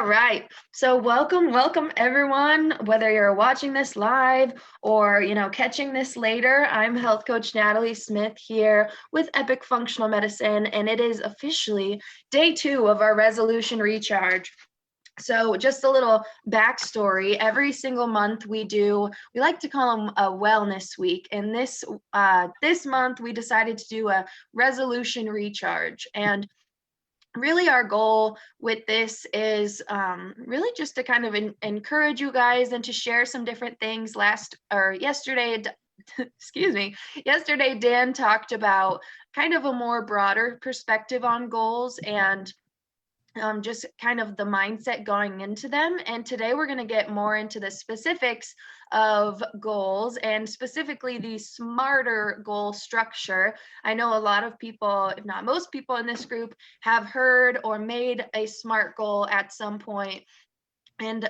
right. So welcome everyone, whether you're watching this live or, catching this later. I'm health coach Natalie Smith here with Epic Functional Medicine, and it is officially day 2 of our resolution recharge. So just a little backstory. Every single month we like to call them a wellness week. And this month we decided to do a resolution recharge. And really our goal with this is really just to kind of encourage you guys and to share some different things. Yesterday yesterday Dan talked about kind of a more broader perspective on goals and just kind of the mindset going into them. And today we're going to get more into the specifics of goals and specifically the smarter goal structure. I know a lot of people, if not most people in this group, have heard or made a SMART goal at some point. And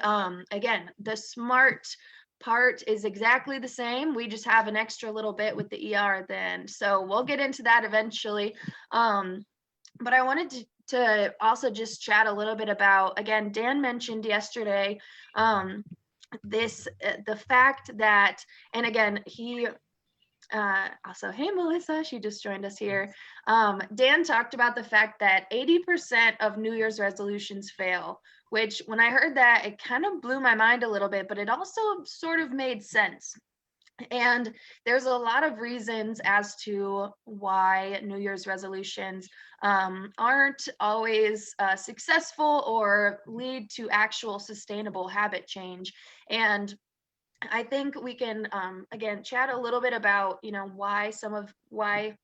again, the SMART part is exactly the same. We just have an extra little bit with the ER then. So we'll get into that eventually. But I wanted to also just chat a little bit about, again, Dan mentioned yesterday, the fact that, and again, he also, hey, Melissa, she just joined us here. Dan talked about the fact that 80% of New Year's resolutions fail, which when I heard that, it kind of blew my mind a little bit, but it also sort of made sense. And there's a lot of reasons as to why New Year's resolutions aren't always successful or lead to actual sustainable habit change. And I think we can, again, chat a little bit about, why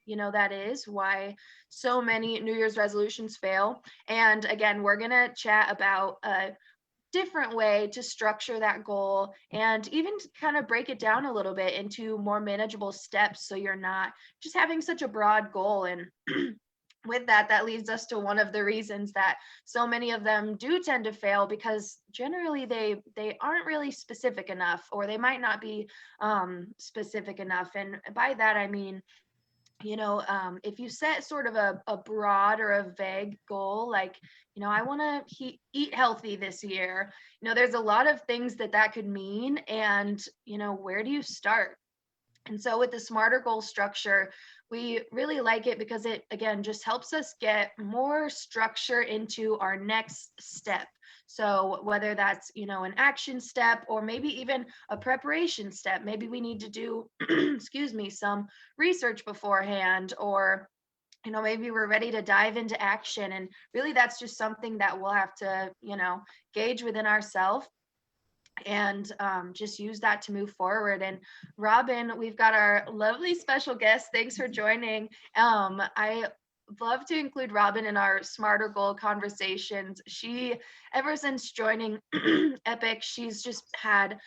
that is, why so many New Year's resolutions fail. And again, we're going to chat about different way to structure that goal and even kind of break it down a little bit into more manageable steps so you're not just having such a broad goal. And with that leads us to one of the reasons that so many of them do tend to fail, because generally they aren't really specific enough, or they might not be specific enough. And by that I mean, if you set sort of a broad or a vague goal, like, I want to eat healthy this year, there's a lot of things that could mean. And, where do you start? And so with the smarter goal structure, we really like it because it, again, just helps us get more structure into our next step. So whether that's, an action step or maybe even a preparation step, maybe we need to do, some research beforehand, or, maybe we're ready to dive into action. And really that's just something that we'll have to, gauge within ourselves and just use that to move forward. And Robin, we've got our lovely special guest. Thanks for joining. I love to include Robin in our smarter goal conversations. She, ever since joining Epic, she's just had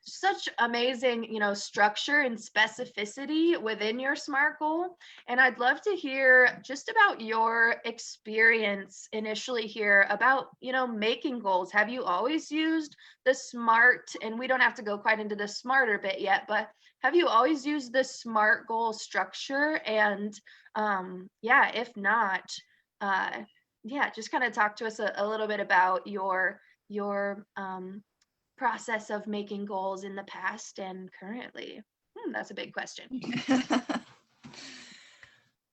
such amazing, structure and specificity within your SMART goal. And I'd love to hear just about your experience initially here about, making goals. Have you always used the SMART? And we don't have to go quite into the smarter bit yet, but have you always used the SMART goal structure? And if not, just kind of talk to us a little bit about your process of making goals in the past and currently. That's a big question.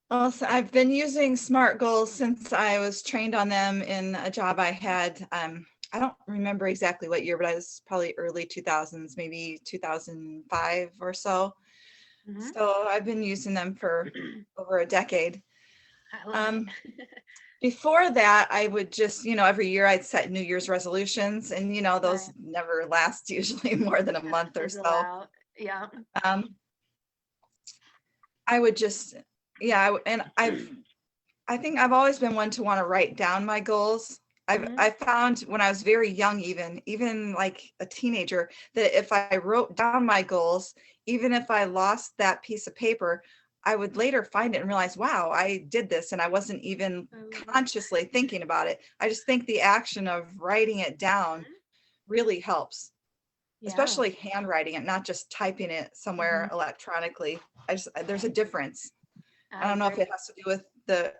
Well, so I've been using SMART goals since I was trained on them in a job I had. I don't remember exactly what year, but I was probably early 2000s, maybe 2005 or so. Mm-hmm. So I've been using them for over a decade. I love it. Before that, I would just, every year I'd set New Year's resolutions, and, those right. Never last usually more than a month or so. Yeah. I would just, and I think I've always been one to want to write down my goals. I found when I was very young, even like a teenager, that if I wrote down my goals, even if I lost that piece of paper, I would later find it and realize, wow, I did this and I wasn't even consciously thinking about it. I just think the action of writing it down really helps, especially handwriting it, not just typing it somewhere electronically. There's a difference. I don't know if it has to do with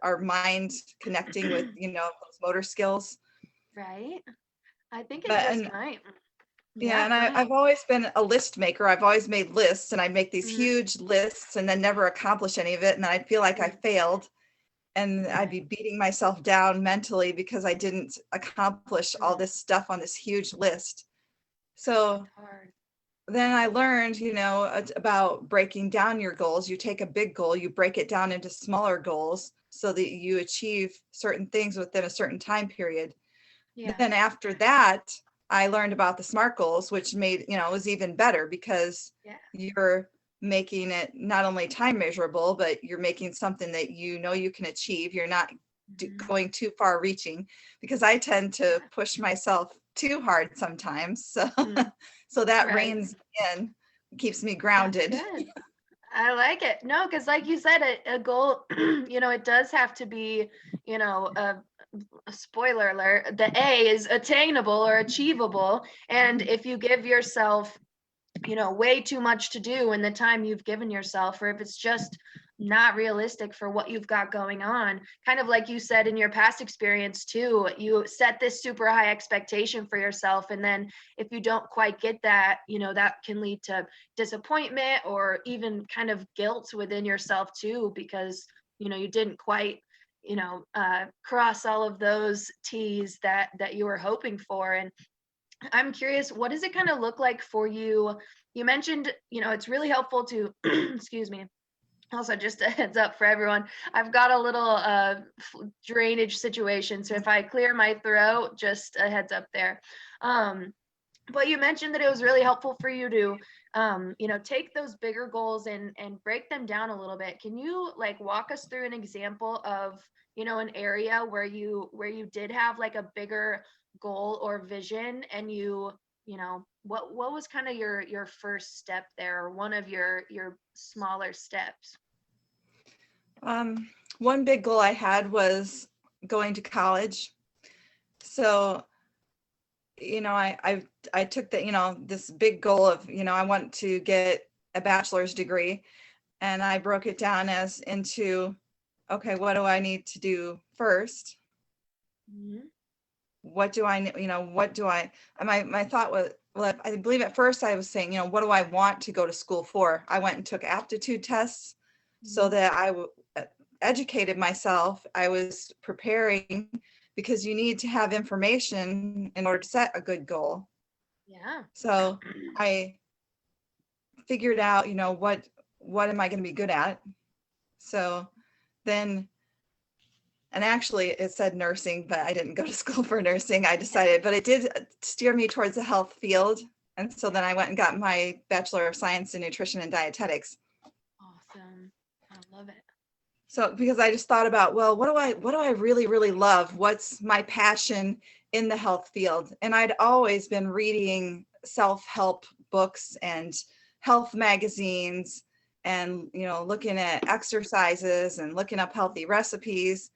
our mind connecting with, those motor skills. Right. I think it But just and might. yeah, Yeah, and go ahead. I've always been a list maker. I've always made lists, and I make these Mhm. huge lists and then never accomplish any of it. And then I feel like I Mm. failed, and I'd Right. be beating myself down mentally because I didn't accomplish all Mm. this stuff on this huge list. It's So hard. then I learned, about breaking down your goals. You take a big goal, you break it down into smaller goals so that you achieve certain things within a certain time period. Yeah. Then after that, I learned about the SMART goals, which made, it was even better because Yeah. you're making it not only time measurable, but you're making something that you can achieve. You're not Mhm. going too far reaching, because I tend to Yeah. push myself too hard sometimes. So, Mm. so that Right. reins in, keeps me That's grounded. good. I like it. No, because like you said, a goal, it does have to be, a spoiler alert, the A is attainable or achievable. And if you give yourself, way too much to do in the time you've given yourself, or if it's just not realistic for what you've got going on, kind of like you said in your past experience too, you set this super high expectation for yourself. And then if you don't quite get that, that can lead to disappointment or even kind of guilt within yourself too, because, you didn't quite cross all of those T's that you were hoping for. And I'm curious, what does it kind of look like for you? You mentioned, it's really helpful to, excuse me. Also, just a heads up for everyone, I've got a little drainage situation. So if I clear my throat, just a heads up there. Um, but you mentioned that it was really helpful for you to, take those bigger goals and break them down a little bit. Can you like walk us through an example of, an area where you did have like a bigger goal or vision, and what was kind of your first step there, or one of your smaller steps? Um, One big goal I had was going to college. So, I took this big goal of, I want to get a bachelor's degree, and I broke it down as into, okay, what do I need to do first? Mhm. What do I, what do I, and my thought was, well, I believe at first I was saying, what do I want to go to school for? I went and took aptitude tests so Mhm. that educated myself. I was preparing, because you need to have information in order to set a good goal. Yeah. So I figured out, what am I going to be good at? So then, and actually it said nursing, but I didn't go to school for nursing. I decided, but it did steer me towards the health field. And so then I went and got my Bachelor of Science in Nutrition and Dietetics. Awesome. I love it. So because I just thought about, well, what do I really, really love? What's my passion in the health field? And I'd always been reading self-help books and health magazines, and looking at exercises and looking up healthy recipes.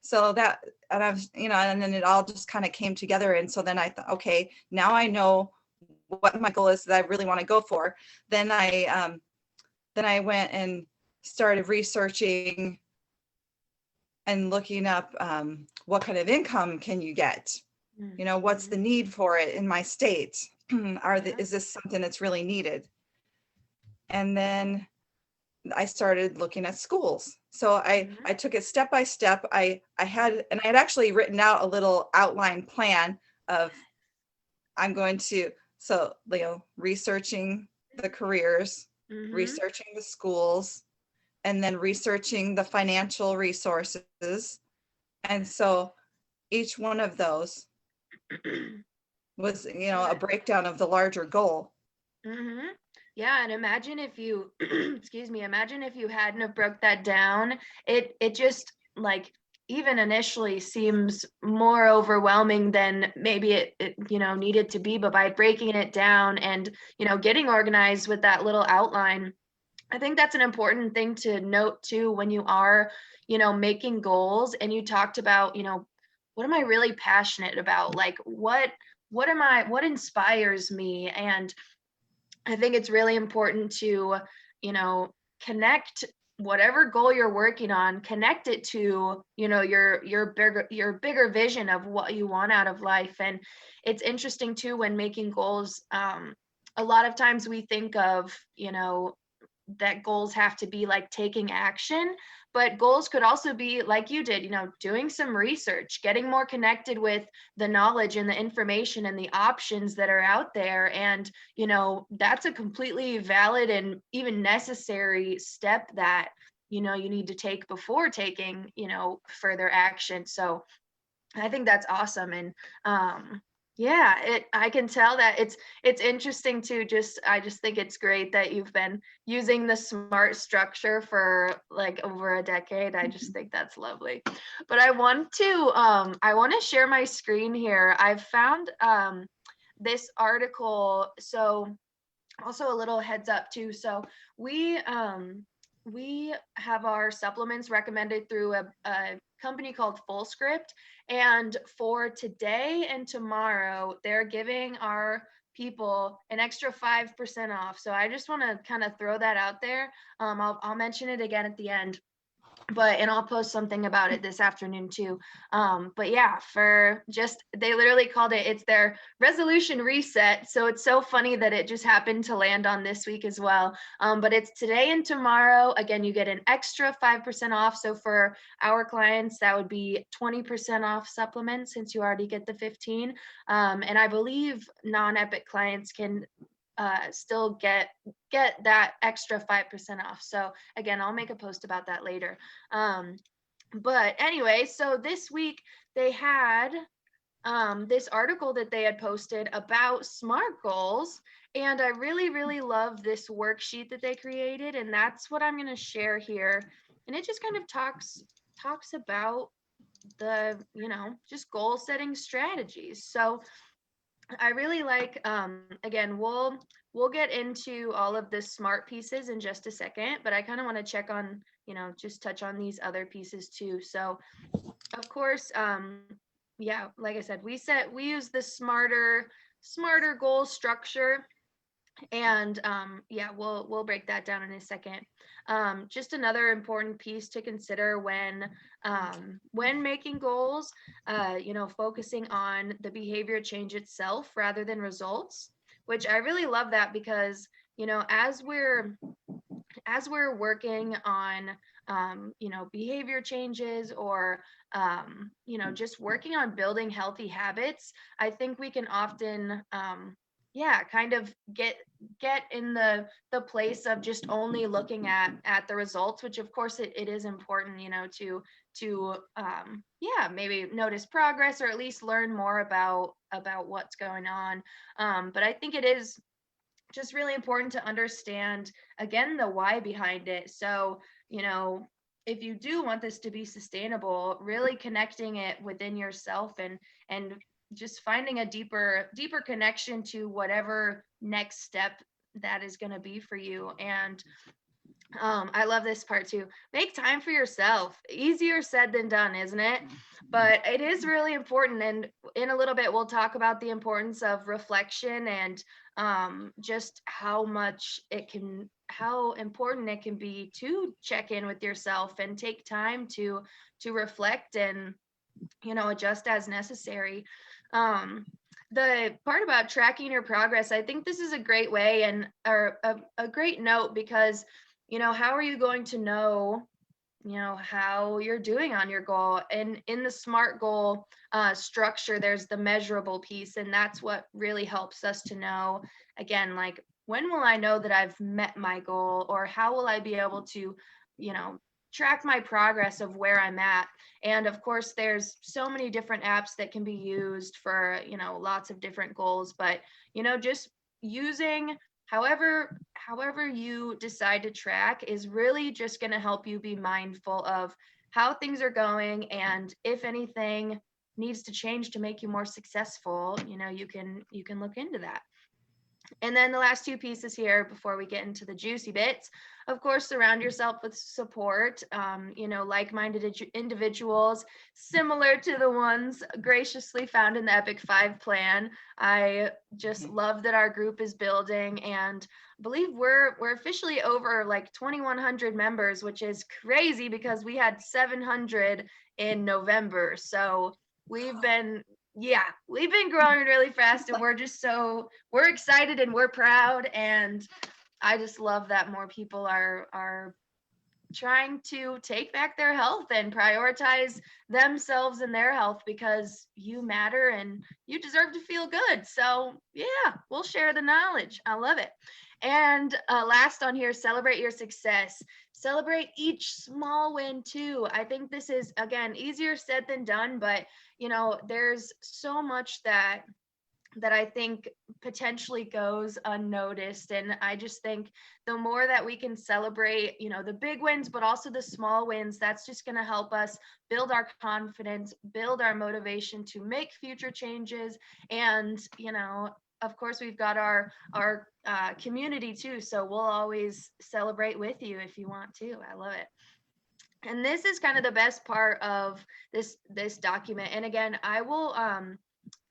So that, and I was, and then it all just kind of came together. And so then I thought, okay, now I know what my goal is that I really want to go for. Then I went and started researching and looking up, what kind of income can you get? What's the Mhm. need for it in my state? Yeah. Is this something that's really needed? And then I started looking at schools. So I Mhm. took it step by step. I had actually written out a little outline plan of, I'm going to, so researching the careers, Mhm. researching the schools, and then researching the financial resources. And so each one of those was, a Yeah. breakdown of the larger goal. Mhm. Yeah, and imagine if you excuse me, imagine if you hadn't have broke that down. It just like even initially seems more overwhelming than maybe it needed to be, but by breaking it down and, getting organized with that little outline, I think that's an important thing to note too when you are, making goals. And you talked about, what am I really passionate about? Like what inspires me? And I think it's really important to, you know, connect. whatever goal you're working on, connect it to, you know, your bigger vision of what you want out of life. And it's interesting too, when making goals, a lot of times we think of, you know, that goals have to be like taking action, but goals could also be like you did, you know, doing some research, getting more connected with the knowledge and the information and the options that are out there. And, you know, that's a completely valid and even necessary step that, you know, you need to take before taking, you know, further action. So I think that's awesome. And yeah, I can tell that it's interesting too. I just think it's great that you've been using the SMART structure for like over a decade. I just think that's lovely. But I want to share my screen here. I've found this article. So also a little heads up too. So we we have our supplements recommended through a company called FullScript, and for today and tomorrow they're giving our people an extra 5% off. So I just want to kind of throw that out there. I'll mention it again at the end, and I'll post something about it this afternoon too. But yeah, for just, they literally called it's their resolution reset. So it's so funny that it just happened to land on this week as well. But it's today and tomorrow. Again, you get an extra 5% off. So for our clients, that would be 20% off supplements since you already get the 15. And I believe non-Epic clients can still get that extra 5% off. So again, I'll make a post about that later. But anyway, so this week they had this article that they had posted about SMART goals. And I really, really love this worksheet that they created. And that's what I'm going to share here. And it just kind of talks about the, you know, just goal setting strategies. So I really like, again, we'll get into all of the SMART pieces in just a second, but I kind of want to check on, you know, just touch on these other pieces too. So of course, yeah, like I said, we use the smarter goal structure. And yeah, we'll break that down in a second. Just another important piece to consider when making goals, you know, focusing on the behavior change itself rather than results, which I really love that because, you know, as we're working on you know, behavior changes or you know, just working on building healthy habits, I think we can often yeah, kind of get in the place of just only looking at the results, which of course it is important, you know, to yeah, maybe notice progress or at least learn more about what's going on. But I think it is just really important to understand, again, the why behind it. So, you know, if you do want this to be sustainable, really connecting it within yourself and just finding a deeper connection to whatever next step that is going to be for you. And I love this part too. Make time for yourself. Easier said than done, isn't it? But it is really important. And in a little bit, we'll talk about the importance of reflection and just how important it can be to check in with yourself and take time to reflect and, you know, adjust as necessary. The part about tracking your progress, I think this is a great way and or a great note because, you know, how are you going to know, you know, how you're doing on your goal? And in the SMART goal structure, there's the measurable piece, and that's what really helps us to know, again, like, when will I know that I've met my goal, or how will I be able to, you know, track my progress of where I'm at? And of course, there's so many different apps that can be used for, you know, lots of different goals, but, you know, just using however you decide to track is really just going to help you be mindful of how things are going, and if anything needs to change to make you more successful, you know, you can look into that. And then the last two pieces here before we get into the juicy bits, of course, surround yourself with support, like-minded individuals, similar to the ones graciously found in the Epic 5 plan. I just love that our group is building, and I believe we're officially over like 2,100 members, which is crazy because we had 700 in November. So we've been growing really fast, and we're excited and we're proud, and I just love that more people are trying to take back their health and prioritize themselves and their health, because you matter and you deserve to feel good. So yeah, we'll share the knowledge. I love it. And last on here, celebrate your success. Celebrate each small win too. I think this is, again, easier said than done, but there's so much that I think potentially goes unnoticed. And I just think the more that we can celebrate, the big wins, but also the small wins, that's just going to help us build our confidence, build our motivation to make future changes. And, of course, we've got our community too. So we'll always celebrate with you if you want to. I love it. And this is kind of the best part of this document. And again, I will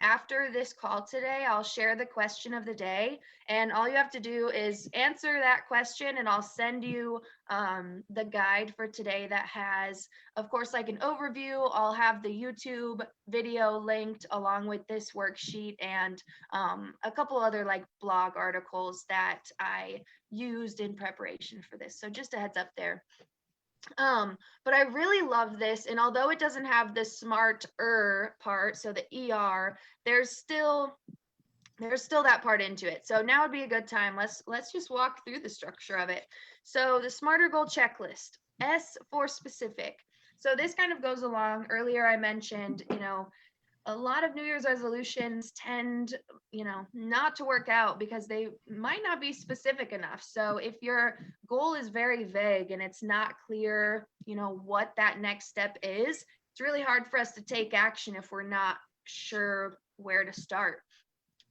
after this call today, I'll share the question of the day, and all you have to do is answer that question, and I'll send you the guide for today that has, of course, like an overview. I'll have the YouTube video linked along with this worksheet, and a couple other like blog articles that I used in preparation for this. So just a heads up there. But I really love this, and although it doesn't have the smarter part, so the ER, there's still that part into it. So now would be a good time. Let's just walk through the structure of it. So the smarter goal checklist, S for specific. So this kind of goes along. Earlier I mentioned, a lot of New Year's resolutions tend, not to work out because they might not be specific enough. So if your goal is very vague and it's not clear, what that next step is, it's really hard for us to take action if we're not sure where to start.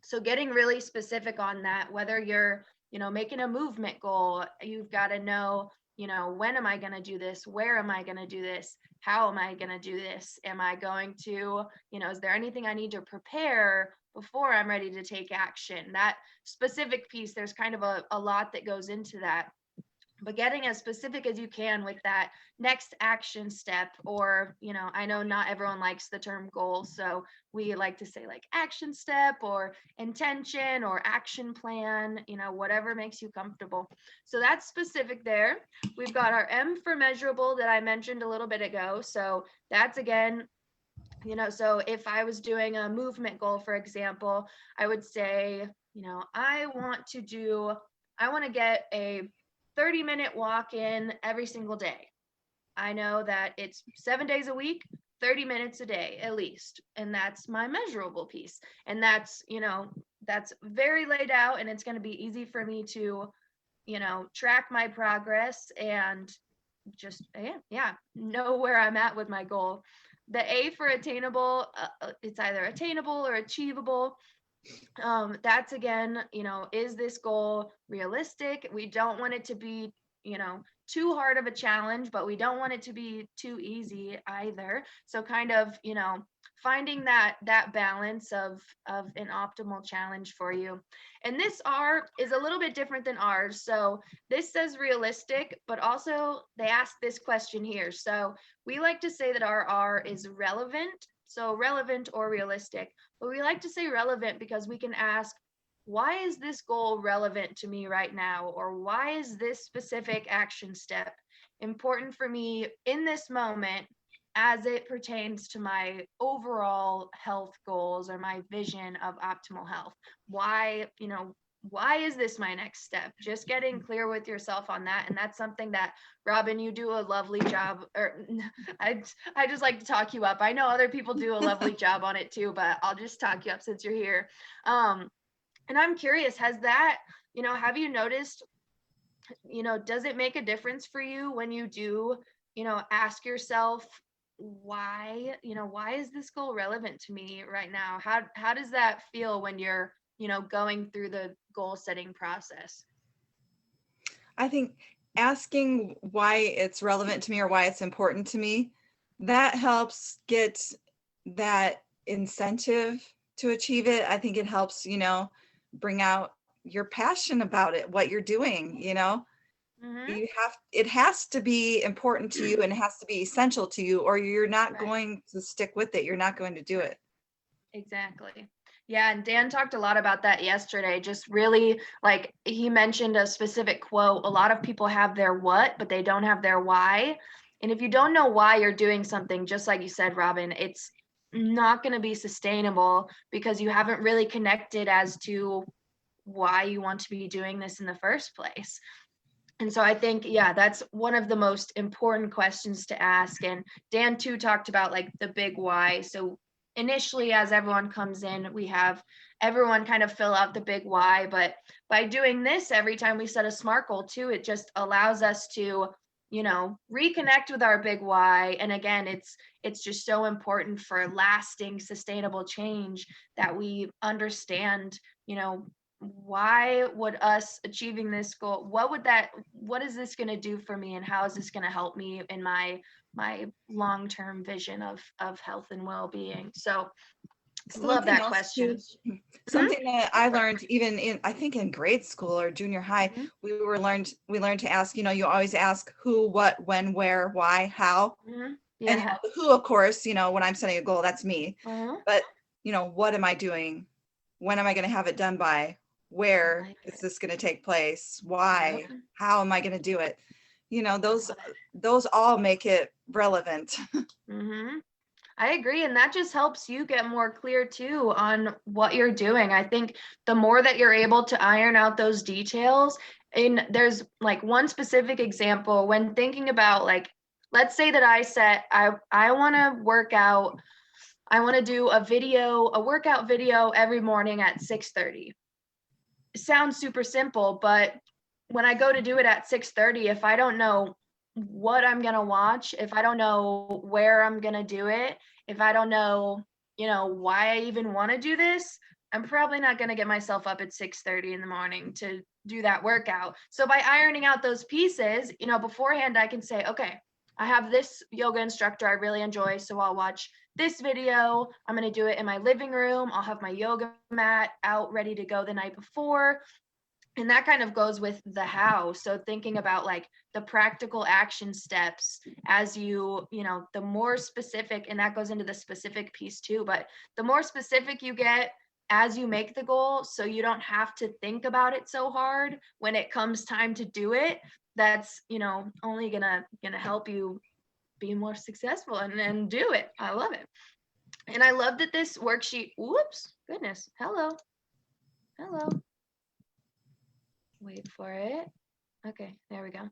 So getting really specific on that, whether you're, making a movement goal, you've got to know, when am I going to do this? Where am I going to do this? How am I going to do this? Am I going to, is there anything I need to prepare before I'm ready to take action? That specific piece, there's kind of a lot that goes into that. But getting as specific as you can with that next action step, or, I know not everyone likes the term goal, so we like to say like action step or intention or action plan, whatever makes you comfortable. So that's specific there. We've got our M for measurable that I mentioned a little bit ago. So that's, again, so if I was doing a movement goal, for example, I would say, I want to get a 30-minute walk in every single day. I know that it's 7 days a week, 30 minutes a day at least. And that's my measurable piece. And that's very laid out, and it's going to be easy for me to, track my progress and just, know where I'm at with my goal. The A for attainable, it's either attainable or achievable. That's, again, is this goal realistic? We don't want it to be, too hard of a challenge, but we don't want it to be too easy either. So kind of, finding that balance of an optimal challenge for you. And this R is a little bit different than ours. So this says realistic, but also they ask this question here. So we like to say that our R is relevant. So relevant or realistic, but we like to say relevant because we can ask, why is this goal relevant to me right now? Or why is this specific action step important for me in this moment as it pertains to my overall health goals or my vision of optimal health? Why is this my next step? Just getting clear with yourself on that. And that's something that, Robin, you do a lovely job, or I just like to talk you up. I know other people do a lovely job on it too, but I'll just talk you up since you're here. And I'm curious, have you noticed, does it make a difference for you when you do, ask yourself, why is this goal relevant to me right now? How does that feel when you're going through the goal setting process? I think asking why it's relevant to me or why it's important to me, that helps get that incentive to achieve it. I think it helps, bring out your passion about it, what you're doing, Mm-hmm. it has to be important to you and it has to be essential to you, or you're not Right. going to stick with it. You're not going to do it. Exactly. Yeah, and Dan talked a lot about that yesterday. Just really, like, he mentioned a specific quote. A lot of people have their what, but they don't have their why. And if you don't know why you're doing something, just like you said, Robin, it's not going to be sustainable because you haven't really connected as to why you want to be doing this in the first place. And so I think, yeah, that's one of the most important questions to ask. And Dan too talked about like the big why. So initially, as everyone comes in, we have everyone kind of fill out the big why. But by doing this, every time we set a SMART goal too, it just allows us to, reconnect with our big why. And again, it's just so important for lasting, sustainable change that we understand, why would us achieving this goal, what is this going to do for me, and how is this going to help me in my long-term vision of health and well-being? So love Something that else question. too, something that I learned even I think in grade school or junior high, Mm-hmm. we learned to ask, you always ask who, what, when, where, why, how. Mm-hmm. And Yeah. the who, of course, when I'm setting a goal, that's me. Uh-huh. But, what am I doing? When am I going to have it done by? I Where like is it. this going to take place? Yeah. Why? How am I going to do it? I Those love it. those all make it relevant. Mm-hmm. I agree. And that just helps you get more clear too on what you're doing. I think the more that you're able to iron out those details, and there's like one specific example when thinking about like, let's say that I want to work out, I want to do a workout video every morning at 6:30. It sounds super simple, but when I go to do it at 6:30, if I don't know what I'm going to watch, if I don't know where I'm going to do it, if I don't know, why I even want to do this, I'm probably not going to get myself up at 6:30 in the morning to do that workout. So by ironing out those pieces, beforehand I can say, okay, I have this yoga instructor I really enjoy, so I'll watch this video. I'm going to do it in my living room. I'll have my yoga mat out ready to go the night before. And that kind of goes with the how. So thinking about like the practical action steps as the more specific, and that goes into the specific piece too, but the more specific you get as you make the goal, so you don't have to think about it so hard when it comes time to do it, that's only gonna help you be more successful and do it. I love it. And I love that this worksheet, whoops, goodness, hello, wait for it. Okay, there we go.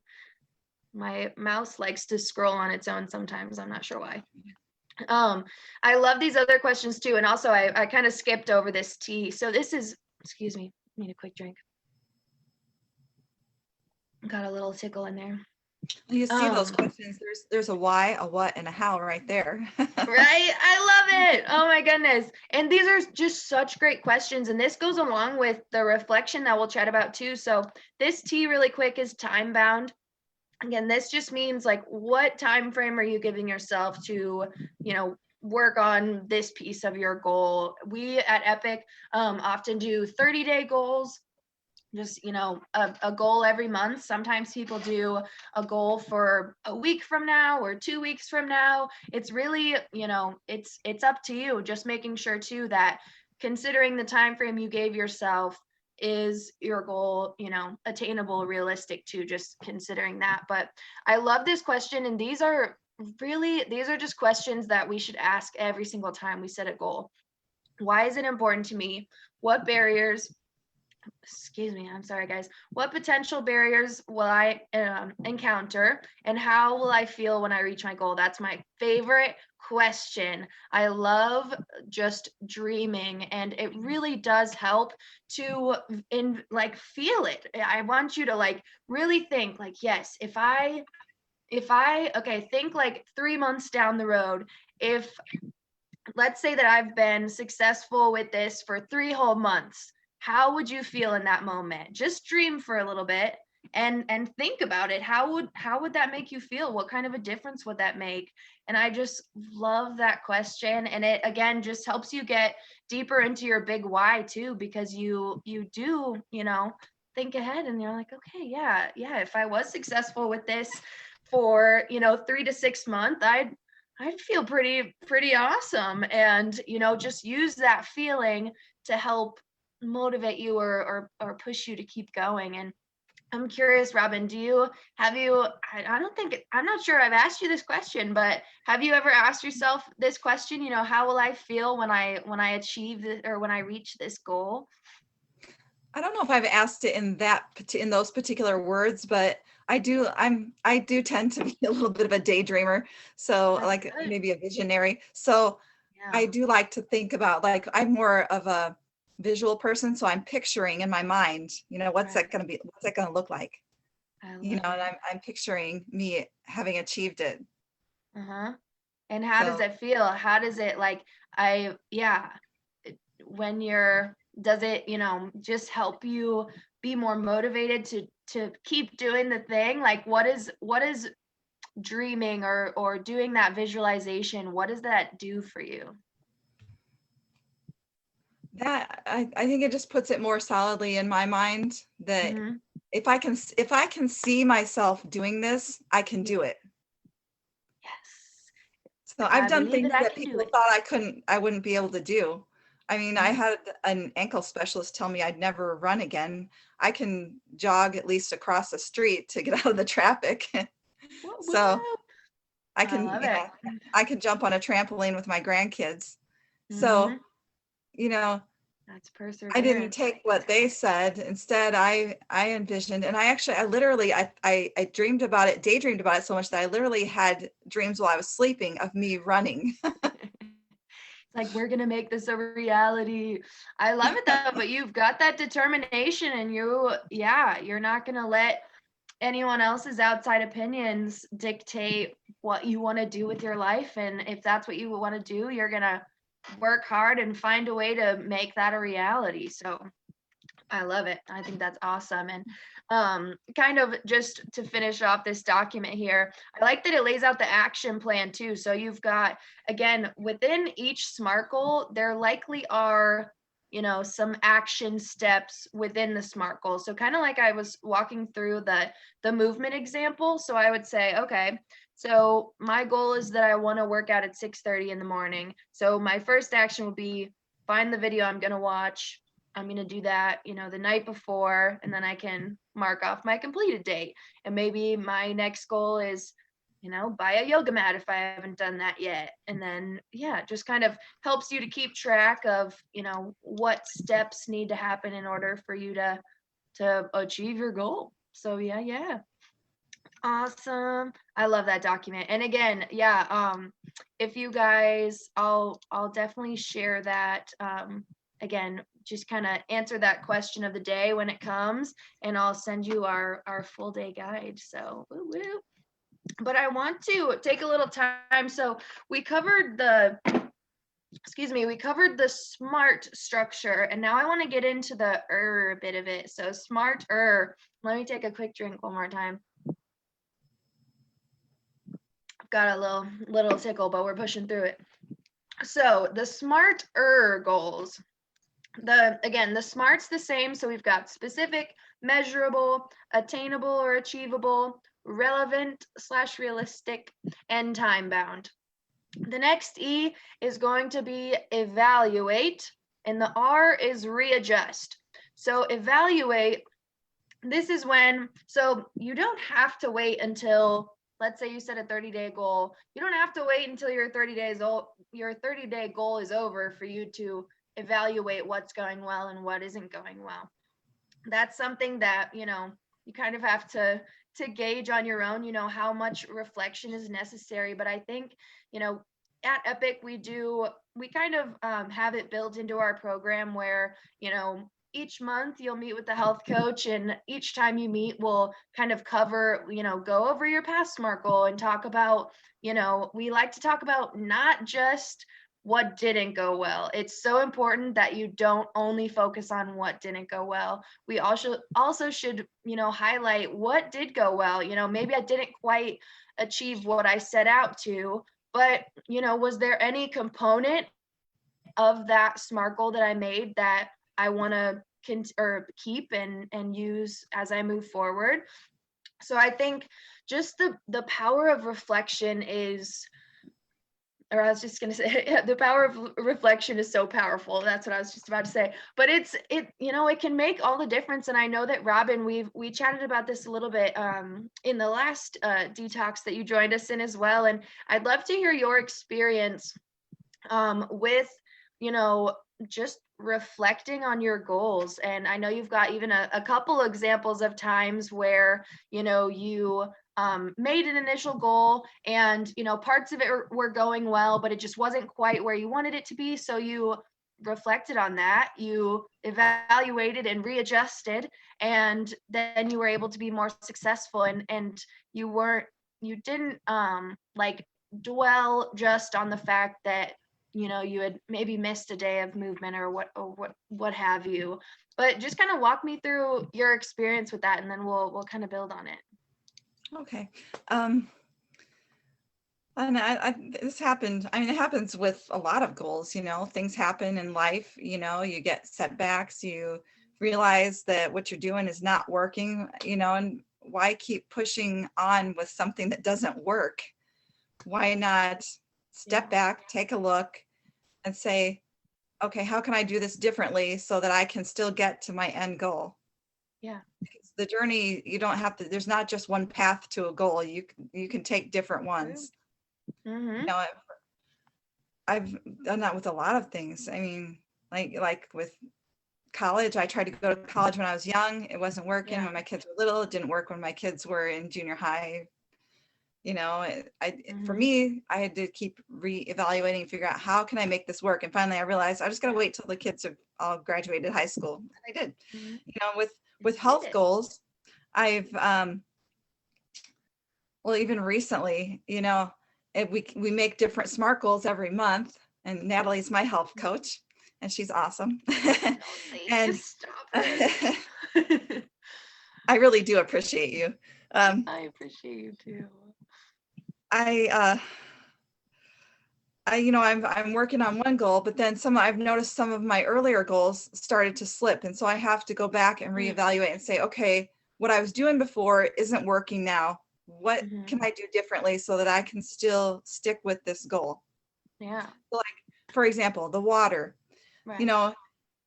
My mouse likes to scroll on its own sometimes. I'm not sure why. I love these other questions too. And also I kind of skipped over this T. So this is, excuse me, need a quick drink. Got a little tickle in there. You see those Um, questions, there's a why, a what, and a how right there. Right? I love it. Oh my goodness. And these are just such great questions. And this goes along with the reflection that we'll chat about too. So this T really quick is time bound. Again, this just means like what time frame are you giving yourself to, work on this piece of your goal. We at Epic often do 30-day goals, just a goal every month. Sometimes people do a goal for a week from now or 2 weeks from now. It's really it's up to you, just making sure too that considering the time frame you gave yourself, is your goal attainable, realistic too, just considering that. But I love this question, and these are just questions that we should ask every single time we set a goal. Why is it important to me? What barriers, excuse me, I'm sorry guys, what potential barriers will I encounter, and how will I feel when I reach my goal? That's my favorite question. I love just dreaming, and it really does help to feel it. I want you to really think yes, if I okay, think 3 months down the road. If let's say that I've been successful with this for 3 whole months, how would you feel in that moment? Just dream for a little bit and think about it. How would that make you feel? What kind of a difference would that make? And I just love that question, and it again just helps you get deeper into your big why too, because you do, think ahead and you're like, okay, yeah, if I was successful with this for 3 to 6 months, I'd feel pretty awesome. And just use that feeling to help motivate you or push you to keep going. And I'm curious, Robin, I'm not sure I've asked you this question, but have you ever asked yourself this question, how will I feel when I achieve this, or when I reach this goal? I don't know if I've asked it in those particular words, but I do tend to be a little bit of a daydreamer. So That's like good. maybe a visionary. So I Yeah. do like to think about, like, I'm more of a visual person. So I'm picturing in my mind, what's Right. that going to be? What's that going to look like? I love And it. I'm picturing me having achieved it. Uh-huh. And how does So it feel? How does it like I yeah, when you're does it, just help you be more motivated to keep doing the thing? Like what is dreaming or doing that visualization, what does that do for you? that I think it just puts it more solidly in my mind that Mhm. if I can see myself doing this, I can Yeah. do it. Yes. So If I've I done believe things it, I that can do people it. thought I wouldn't be able to do. I mean, I Mhm. had an ankle specialist tell me I'd never run again. I can jog at least across the street to get out of the traffic. Whoop, So whoop. I I can, love it. I can jump on a trampoline with my grandkids. So, Mhm. you know, That's I didn't perseverance take right what there. they said. Instead, I envisioned, and I literally, I dreamed about it, daydreamed about it so much that I literally had dreams while I was sleeping of me running. It's like we're gonna make this a reality. I love it though, but you've got that determination, and you're not gonna let anyone else's outside opinions dictate what you want to do with your life. And if that's what you want to do, you're gonna work hard and find a way to make that a reality. So I love it. I think that's awesome. And kind of just to finish off this document here, I like that it lays out the action plan too. So you've got, again, within each SMART goal, there likely are, some action steps within the SMART goal. So kind of like I was walking through the movement example. So I would say, okay, so my goal is that I want to work out at 6:30 in the morning. So my first action would be find the video I'm going to watch. I'm going to do that, the night before, and then I can mark off my completed date. And maybe my next goal is, buy a yoga mat if I haven't done that yet. And then, yeah, just kind of helps you to keep track of, what steps need to happen in order for you to achieve your goal. So yeah, yeah. Awesome. I love that document. And again, yeah, if you guys, I'll definitely share that. Again, just kind of answer that question of the day when it comes, and I'll send you our full day guide. So woo woo. But I want to take a little time. So we covered we covered the SMART structure, and now I want to get into the bit of it. So SMART. Let me take a quick drink one more time. Got a little tickle, but we're pushing through it. So the SMART goals. The SMART's the same. So we've got specific, measurable, attainable or achievable, relevant / realistic, and time bound. The next E is going to be evaluate, and the R is readjust. So evaluate, this is when, so you don't have to wait until, let's say you set a 30-day goal. You don't have to wait until your 30-day goal is over for you to evaluate what's going well and what isn't going well. That's something that, you kind of have to gauge on your own, how much reflection is necessary. But I think, at Epic, we kind of have it built into our program where, each month you'll meet with the health coach, and each time you meet, we'll kind of cover, go over your past SMART goal and talk about, we like to talk about not just what didn't go well. It's so important that you don't only focus on what didn't go well. We also should, highlight what did go well. Maybe I didn't quite achieve what I set out to, but was there any component of that SMART goal that I made that I want to keep and use as I move forward? So I think just the power of reflection is, or I was just going to say, the power of reflection is so powerful. That's what I was just about to say. But it can make all the difference. And I know that Robin, we chatted about this a little bit in the last detox that you joined us in as well. And I'd love to hear your experience with, just reflecting on your goals. And I know you've got even a couple examples of times where, you made an initial goal and, parts of it were going well, but it just wasn't quite where you wanted it to be. So you reflected on that, you evaluated and readjusted, and then you were able to be more successful. And you didn't like dwell just on the fact that you had maybe missed a day of movement or what have you, but just kind of walk me through your experience with that, and then we'll kind of build on it. Okay. And this happened. I mean, it happens with a lot of goals, things happen in life, you get setbacks, you realize that what you're doing is not working, and why keep pushing on with something that doesn't work? Why not step back, take a look and say, okay, how can I do this differently so that I can still get to my end goal? Yeah. Because the journey, you don't have to, there's not just one path to a goal. You can take different ones. Mm-hmm. I've done that with a lot of things. I mean, like with college, I tried to go to college when I was young. It wasn't working when my kids were little. It didn't work when my kids were in junior high. For me, I had to keep reevaluating and figure out how can I make this work. And finally, I realized I just got to wait till the kids have all graduated high school. And I did. With health goals, I've even recently, we make different SMART goals every month. And Natalie's my health coach, and she's awesome. And stop it. I really do appreciate you. I appreciate you too. I'm working on one goal, but then I've noticed some of my earlier goals started to slip. And so I have to go back and reevaluate and say, okay, what I was doing before isn't working now. What can I do differently so that I can still stick with this goal? Yeah. So like, for example, the water, right.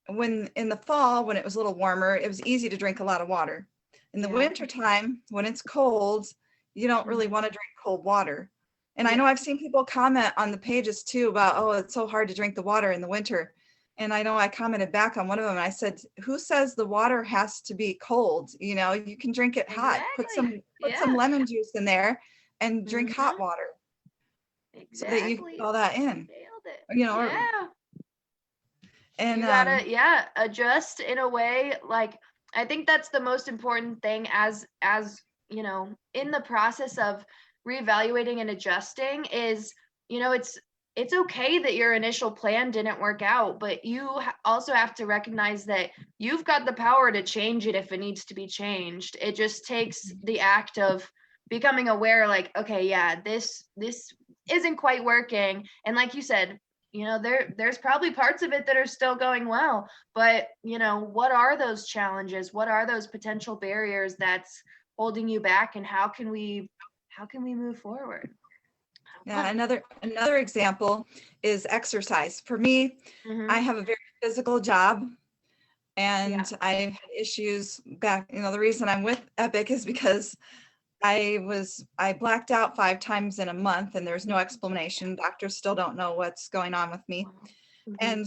When in the fall, when it was a little warmer, it was easy to drink a lot of water. In the winter time, when it's cold, you don't really want to drink cold water. And I know I've seen people comment on the pages too about, oh, it's so hard to drink the water in the winter. And I know I commented back on one of them. And I said, who says the water has to be cold? You can drink it hot. Put some lemon juice in there and drink hot water. So that you can put all that in. Nailed it. And you gotta adjust in a way. Like, I think that's the most important thing as in the process of reevaluating and adjusting is, it's okay that your initial plan didn't work out, but you also have to recognize that you've got the power to change it if it needs to be changed. It just takes the act of becoming aware, like, okay, this isn't quite working. And like you said, there's probably parts of it that are still going well, but what are those challenges? What are those potential barriers that's holding you back, and how can we move forward? Yeah, another example is exercise. For me, I have a very physical job, and I've had issues back. The reason I'm with Epic is because I blacked out 5 times in a month, and there's no explanation. Doctors still don't know what's going on with me. And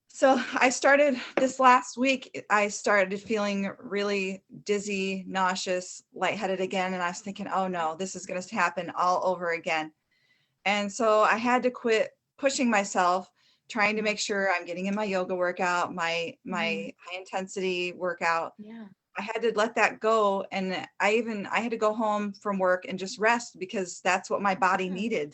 so I started this last week, I started feeling really dizzy, nauseous, lightheaded again. And I was thinking, oh no, this is going to happen all over again. And so I had to quit pushing myself, trying to make sure I'm getting in my yoga workout, my high intensity workout. I had to let that go. And I had to go home from work and just rest because that's what my body needed.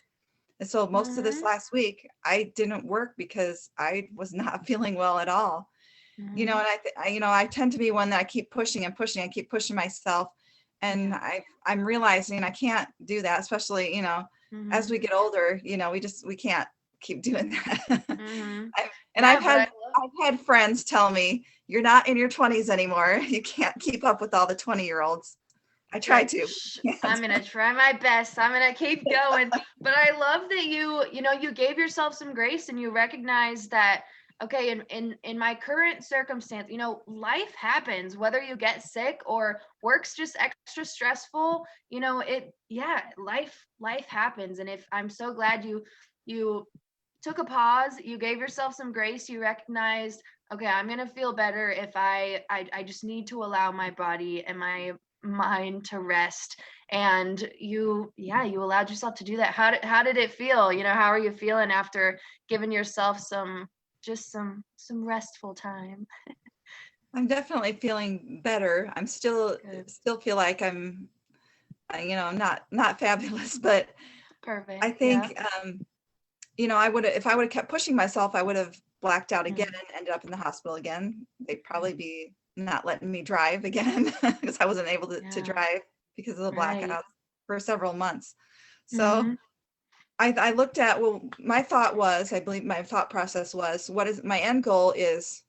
And so most of this Mhm. last week, I didn't work because I was not feeling well at all. And Mhm. I tend to be one that I keep pushing and pushing. I keep pushing myself, and Yeah. I'm realizing I can't do that, especially, as Mhm. we get older, we can't keep doing that. Mhm. And Yeah, but I love. I've had friends tell me, you're not in your 20s anymore. You can't keep up with all the 20-year-olds. I try Like, to. I'm gonna try my best. I'm gonna keep going. But I love that you gave yourself some grace and you recognize that, okay, in my current circumstance, life happens, whether you get sick or work's just extra stressful, life happens. And if I'm so glad you took a pause, you gave yourself some grace, you recognized, okay, I'm gonna feel better if I just need to allow my body and my mind to rest. And you allowed yourself to do that. How did it feel? How are you feeling after giving yourself some restful time? I'm definitely feeling better. I'm Good. still feel like I'm not fabulous, but I Perfect. Yeah. think, if I would have kept pushing myself, I would have blacked out again Mm, and ended up in the hospital again. They'd mm, probably be not letting me drive again because I wasn't able to yeah. drive because of the Right. blackout for several months. So Mm-hmm. I looked at, well, I believe my thought process was, what is my end goal is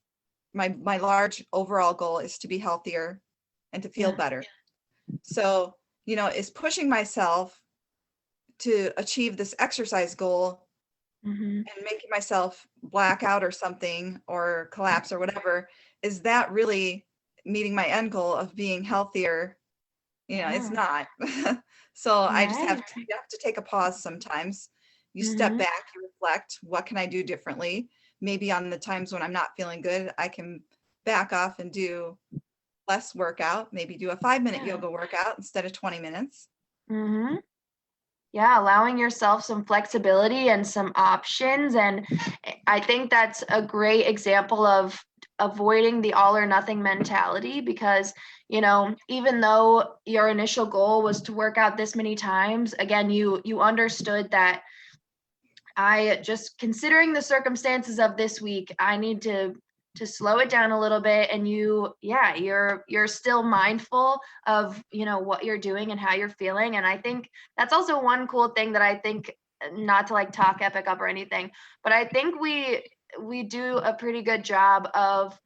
my large overall goal is to be healthier and to feel Yeah. better. So, is pushing myself to achieve this exercise goal Mm-hmm. and making myself black out or something or collapse or whatever, is that really meeting my end goal of being healthier? It's Yeah. not. So I just Right. you have to take a pause sometimes. You step Mm-hmm. back, you reflect, what can I do differently? Maybe on the times when I'm not feeling good, I can back off and do less workout, maybe do a 5-minute Yeah. yoga workout instead of 20 minutes. Mm-hmm. Yeah, allowing yourself some flexibility and some options. And I think that's a great example of avoiding the all or nothing mentality because, even though your initial goal was to work out this many times, again, you understood that I just considering the circumstances of this week, I need to slow it down a little bit. And you're still mindful of, what you're doing and how you're feeling. And I think that's also one cool thing that I think, not to like talk epic up or anything, but I think we do a pretty good job of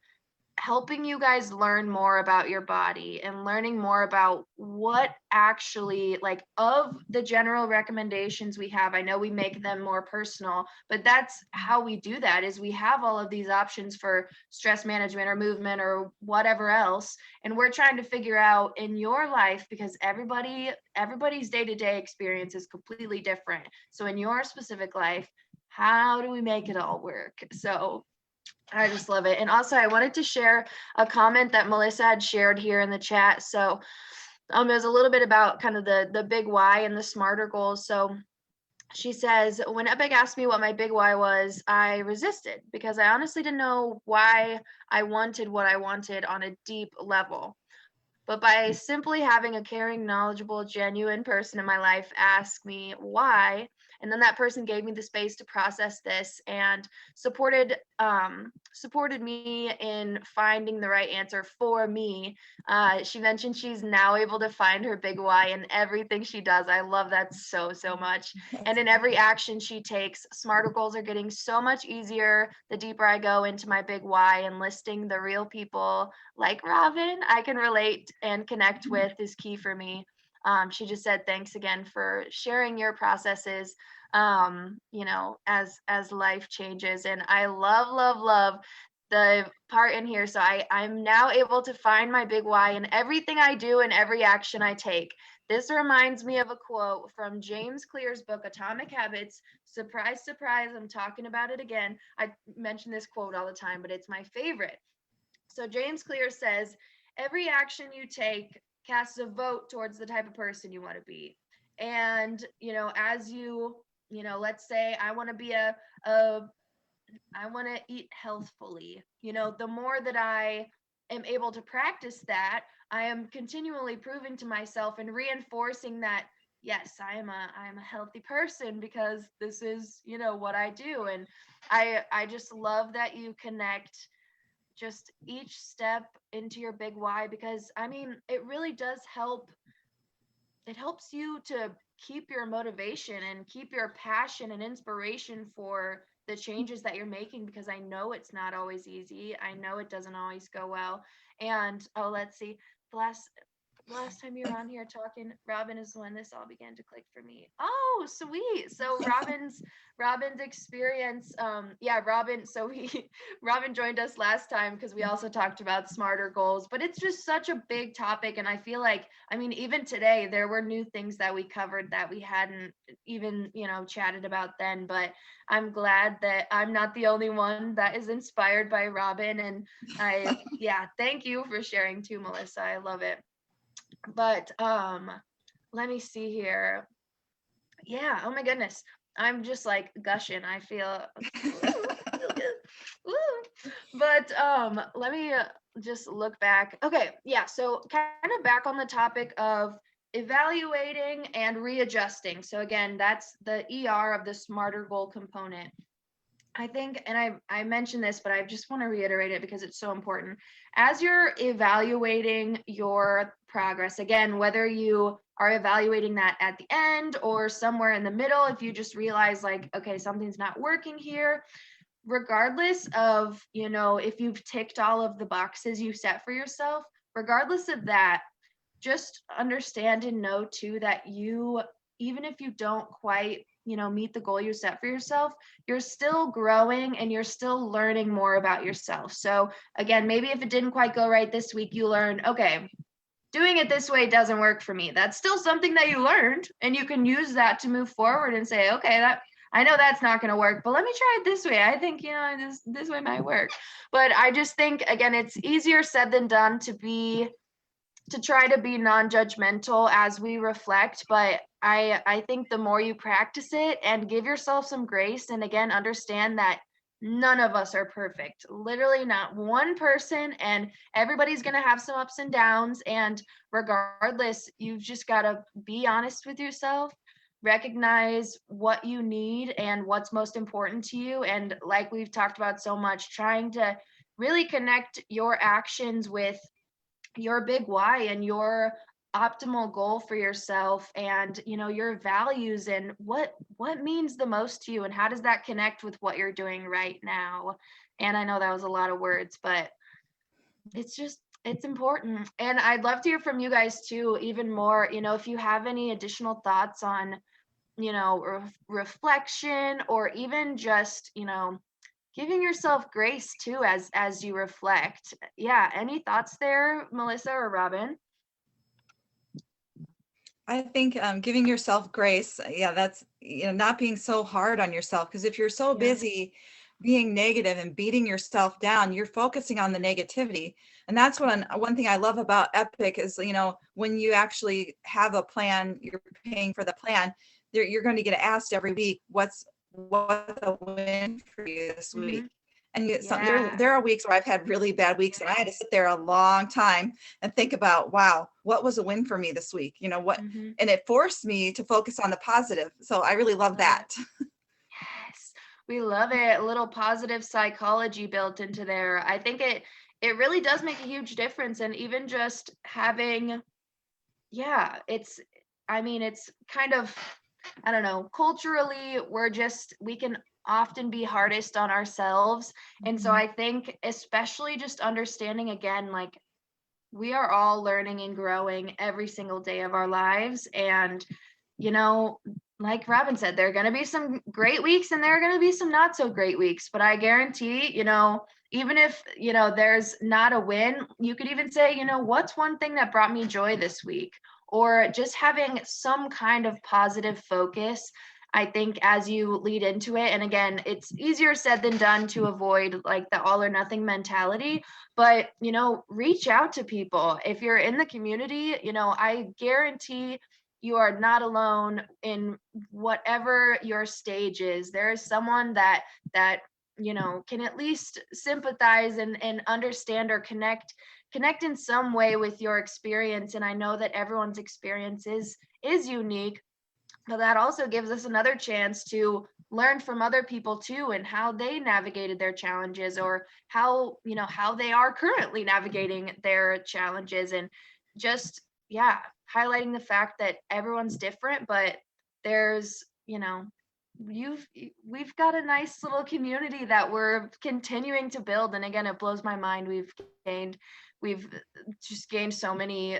helping you guys learn more about your body and learning more about what actually, like, of the general recommendations we have. I know we make them more personal, but that's how we do that, is we have all of these options for stress management or movement or whatever else, and we're trying to figure out in your life, because everybody's day-to-day experience is completely different. So in your specific life, how do we make it all work? So I just love it. And also, I wanted to share a comment that Melissa had shared here in the chat. So, it was a little bit about kind of the big why and the smarter goals. So, she says, when Epic asked me what my big why was, I resisted because I honestly didn't know why I wanted what I wanted on a deep level. But by simply having a caring, knowledgeable, genuine person in my life ask me why, and then that person gave me the space to process this and supported me in finding the right answer for me. She mentioned she's now able to find her big why in everything she does. I love that so much. And in every action she takes, smarter goals are getting so much easier the deeper I go into my big why and listing the real people like Robin I can relate and connect with is key for me. She just said thanks again for sharing your processes, as life changes. And I love the part in here. So I'm now able to find my big why in everything I do and every action I take. This reminds me of a quote from James Clear's book, Atomic Habits. Surprise, surprise, I'm talking about it again. I mention this quote all the time, but it's my favorite. So James Clear says, every action you take casts a vote towards the type of person you want to be. And, as let's say I want to be a I want to eat healthfully. The more that I am able to practice that, I am continually proving to myself and reinforcing that, yes, I'm a healthy person because this is, what I do. And I just love that you connect just each step into your big why, because I mean, it really does help. It helps you to keep your motivation and keep your passion and inspiration for the changes that you're making, because I know it's not always easy. I know it doesn't always go well. And oh, let's see. The last time you were on here talking, Robin, is when this all began to click for me. Oh, sweet. So Robin's experience, yeah, Robin, so we Robin joined us last time because we also talked about smarter goals, but it's just such a big topic. And I feel like, I mean, even today there were new things that we covered that we hadn't even, chatted about then. But I'm glad that I'm not the only one that is inspired by Robin. And yeah, thank you for sharing too, Melissa. I love it. But let me see here. Yeah, oh my goodness. I'm just like gushing. I feel feel good. Woo. But let me just look back. Okay, yeah, so kind of back on the topic of evaluating and readjusting. So again, that's the ER of the smarter goal component. I think, and I mentioned this, but I just want to reiterate it because it's so important. As you're evaluating your progress, again, whether you are evaluating that at the end or somewhere in the middle, if you just realize like, okay, something's not working here, regardless of, if you've ticked all of the boxes you set for yourself, regardless of that, just understand and know too that you, even if you don't quite, meet the goal you set for yourself, you're still growing and you're still learning more about yourself. So again, maybe if it didn't quite go right this week, you learned, okay, doing it this way doesn't work for me. That's still something that you learned, and you can use that to move forward and say, okay, that, I know that's not going to work, but let me try it this way. I think, this way might work. But I just think, again, it's easier said than done to try to be non-judgmental as we reflect. But I think the more you practice it and give yourself some grace, and again, understand that none of us are perfect, literally not one person, and everybody's going to have some ups and downs. And regardless, you've just got to be honest with yourself, recognize what you need and what's most important to you. And like we've talked about so much, trying to really connect your actions with your big why and your optimal goal for yourself, and your values, and what means the most to you, and how does that connect with what you're doing right now. And I know that was a lot of words, but it's important. And I'd love to hear from you guys too, even more, if you have any additional thoughts on reflection, or even just giving yourself grace too as you reflect. Yeah, any thoughts there, Melissa or Robin? I think giving yourself grace, yeah, that's, not being so hard on yourself. Because if you're so Yeah. busy being negative and beating yourself down, you're focusing on the negativity. And that's one thing I love about Epic is, when you actually have a plan, you're paying for the plan, you're going to get asked every week, what's a win for you this week? Hmm. And Yeah. there are weeks where I've had really bad weeks, and I had to sit there a long time and think about, wow, what was a win for me this week? What, Hmm. and it forced me to focus on the positive. So I really love Love it. that. Yes, we love it. A little positive psychology built into there. I think it really does make a huge difference. And even just having, yeah, I mean, it's kind of, I don't know, culturally, we can often be hardest on ourselves. And so Mhm. I think, especially just understanding again, like, we are all learning and growing every single day of our lives. And, you know, like Robin said, there are going to be some great weeks and there are going to be some not so great weeks. But I guarantee, even if, there's not a win, you could even say, what's one thing that brought me joy this week? Or just having some kind of positive focus. I think as you lead into it, and again, it's easier said than done to avoid like the all or nothing mentality, but reach out to people. If you're in the community, I guarantee you are not alone in whatever your stage is. There is someone that can at least sympathize and understand or connect in some way with your experience. And I know that everyone's experience is unique, but that also gives us another chance to learn from other people too, and how they navigated their challenges, or how, how they are currently navigating their challenges. And just, yeah, highlighting the fact that everyone's different, but there's, you've we've got a nice little community that we're continuing to build. And again, it blows my mind, gained we've just gained so many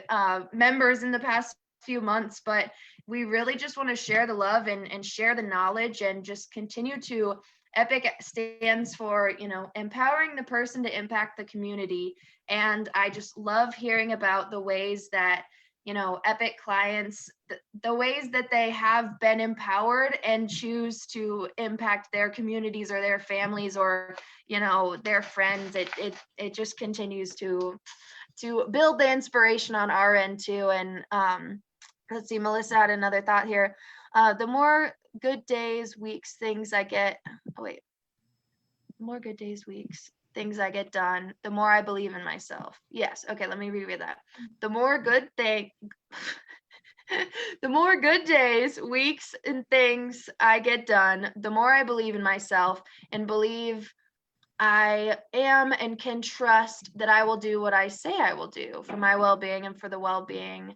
members in the past few months, but we really just want to share the love, and share the knowledge, and just continue to. Epic stands for, empowering the person to impact the community. And I just love hearing about the ways that, Epic clients, the ways that they have been empowered and choose to impact their communities, or their families, or, their friends. It just continues to build the inspiration on our end too. And let's see, Melissa had another thought here. The more good days, weeks, things I get, more good days, weeks, things I get done, the more I believe in myself. Yes. Okay. Let me reread that. The more good thing, the more good days, weeks, and things I get done, the more I believe in myself, and believe I am and can trust that I will do what I say I will do for my well-being and for the well-being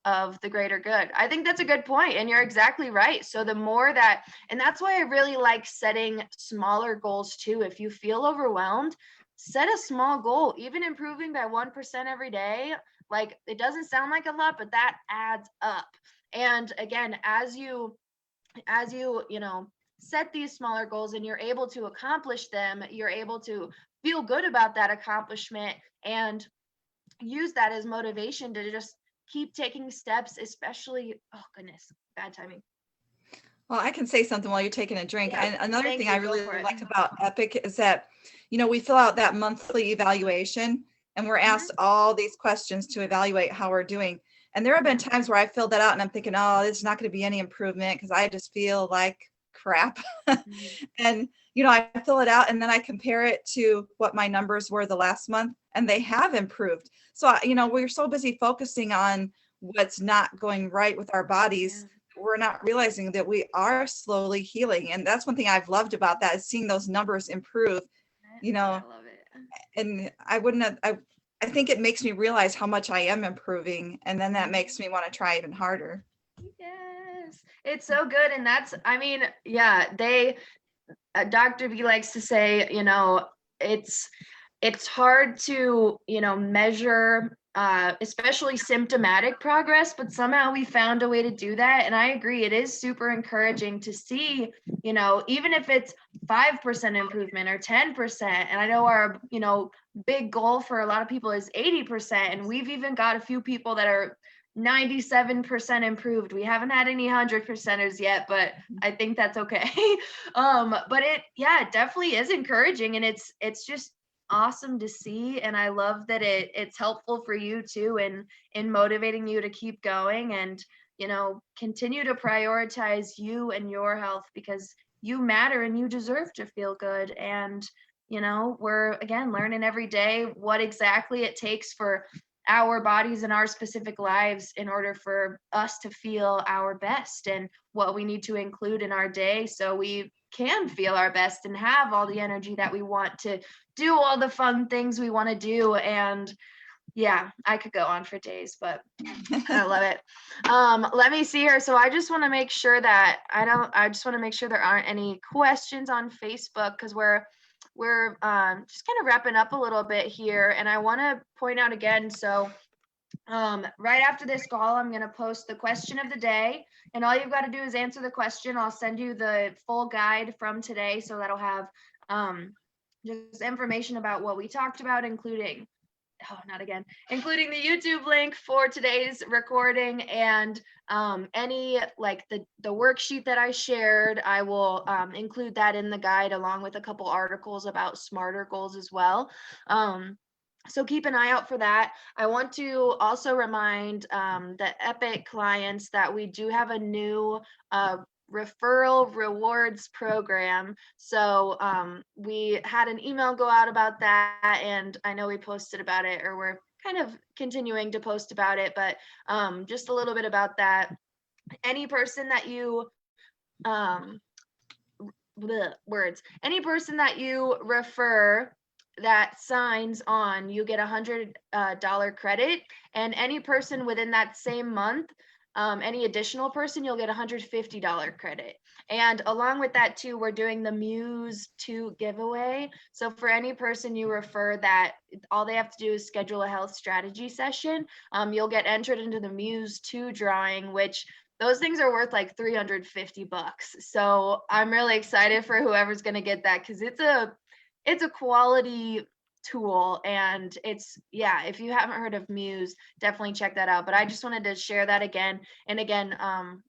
of the greater good. I think that's a good point, and you're exactly right. So the more that, and that's why I really like setting smaller goals too. If you feel overwhelmed, set a small goal. Even improving by 1% every day, like, it doesn't sound like a lot, but that adds up. And again, as you set these smaller goals and you're able to accomplish them, you're able to feel good about that accomplishment and use that as motivation to just keep taking steps, especially, oh goodness, bad timing. Well, I can say something while you're taking a drink. Yeah, And another thank thing you. I Go really for it. liked about Epic is that, we fill out that monthly evaluation, and we're asked all these questions to evaluate how we're doing. And there have been times where I filled that out and I'm thinking, oh, there's not going to be any improvement because I just feel like crap. And, I fill it out and then I compare it to what my numbers were the last month, and they have improved. So, we're so busy focusing on what's not going right with our bodies, we're not realizing that we are slowly healing. And that's one thing I've loved about that, is seeing those numbers improve, I love it. and I think it makes me realize how much I am improving. And then that makes me want to try even harder. Yes, it's so good. And that's, I mean, yeah, Dr. V likes to say, it's hard to, measure, especially symptomatic progress, but somehow we found a way to do that. And I agree, it is super encouraging to see, even if it's 5% improvement or 10%. And I know our, big goal for a lot of people is 80%. And we've even got a few people that are 97% improved. We haven't had any 100%ers yet, but I think that's okay. But it definitely is encouraging, and it's just awesome to see. And I love that it's helpful for you too, in motivating you to keep going and, continue to prioritize you and your health, because you matter and you deserve to feel good. And, we're again learning every day what exactly it takes for our bodies and our specific lives in order for us to feel our best, and what we need to include in our day so we can feel our best and have all the energy that we want to do all the fun things we want to do. And yeah, I could go on for days, but I love it. Let me see here. So I just want to make sure that I just want to make sure there aren't any questions on Facebook, because we're just kind of wrapping up a little bit here. And I want to point out again, so right after this call, I'm going to post the question of the day, and all you've got to do is answer the question. I'll send you the full guide from today, so that'll have just information about what we talked about, including including the YouTube link for today's recording, and any, like, the worksheet that I shared. I will include that in the guide, along with a couple articles about smarter goals as well. So keep an eye out for that. I want to also remind the Epic clients that we do have a new referral rewards program. So we had an email go out about that, and I know we posted about it, or we're kind of continuing to post about it, but just a little bit about that. any person that you any person that you refer that signs on, you get $100 credit, and any person within that same month, any additional person, you'll get $150 credit. And along with that too, we're doing the Muse 2 giveaway. So for any person you refer that all they have to do is schedule a health strategy session, you'll get entered into the Muse 2 drawing, which those things are worth like $350. So I'm really excited for whoever's going to get that, because it's a quality tool, and it's, yeah, if you haven't heard of Muse, definitely check that out. But I just wanted to share that again and again.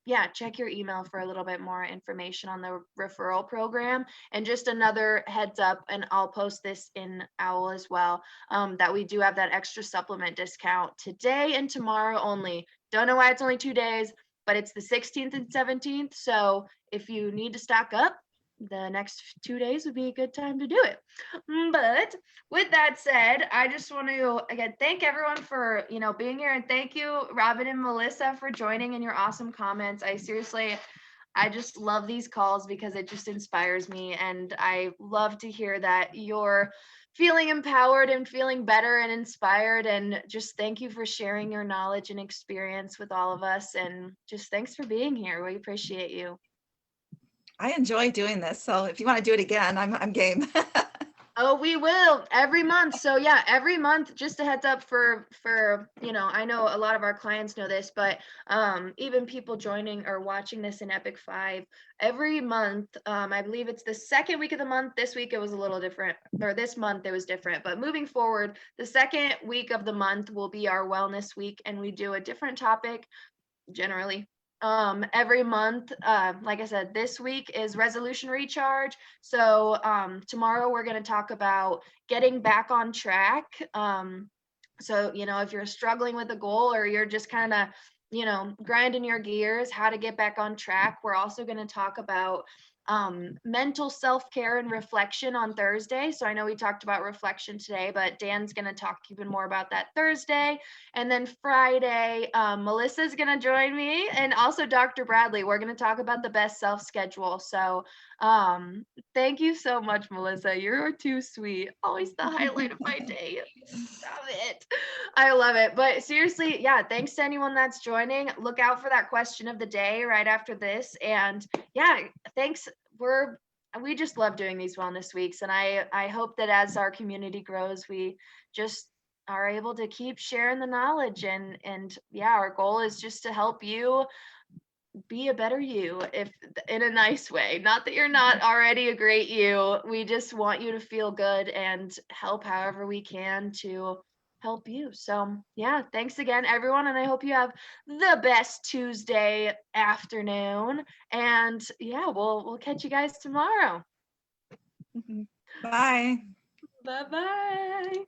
Yeah, check your email for a little bit more information on the referral program. And just another heads up, and I'll post this in OWL as well, that we do have that extra supplement discount today and tomorrow only. Don't know why it's only 2 days, but it's the 16th and 17th. So if you need to stock up, the next 2 days would be a good time to do it. But with that said, I just want to again thank everyone for being here, and thank you, Robin and Melissa, for joining in your awesome comments. I just love these calls because it just inspires me, and I love to hear that you're feeling empowered and feeling better and inspired. And just thank you for sharing your knowledge and experience with all of us, and just thanks for being here. We appreciate you. I enjoy doing this. So if you want to do it again, I'm game. Oh, we will every month. So yeah, every month, just a heads up for, I know a lot of our clients know this, but even people joining or watching this in Epic 5, every month, I believe it's the second week of the month. This week it was a little different, or this month it was different, but moving forward, the second week of the month will be our wellness week, and we do a different topic generally every month. Like I said, this week is resolution recharge. So tomorrow we're going to talk about getting back on track. So if you're struggling with a goal, or you're just kind of grinding your gears, how to get back on track. We're also going to talk about mental self-care and reflection on Thursday. So I know we talked about reflection today, but Dan's going to talk even more about that Thursday. And then Friday, Melissa's going to join me, and also Dr. Bradley. We're going to talk about the best self schedule. So thank you so much, Melissa. You're too sweet. Always the highlight of my day. Stop it. I love it. But seriously, yeah, thanks to anyone that's joining. Look out for that question of the day right after this. And yeah, thanks. We just love doing these wellness weeks. And I hope that as our community grows, we just are able to keep sharing the knowledge. And yeah, our goal is just to help you be a better you, if in a nice way. Not that you're not already a great you. We just want you to feel good and help however we can to help you. So yeah, thanks again, everyone, and I hope you have the best Tuesday afternoon. And yeah, we'll catch you guys tomorrow. Bye. Bye-bye.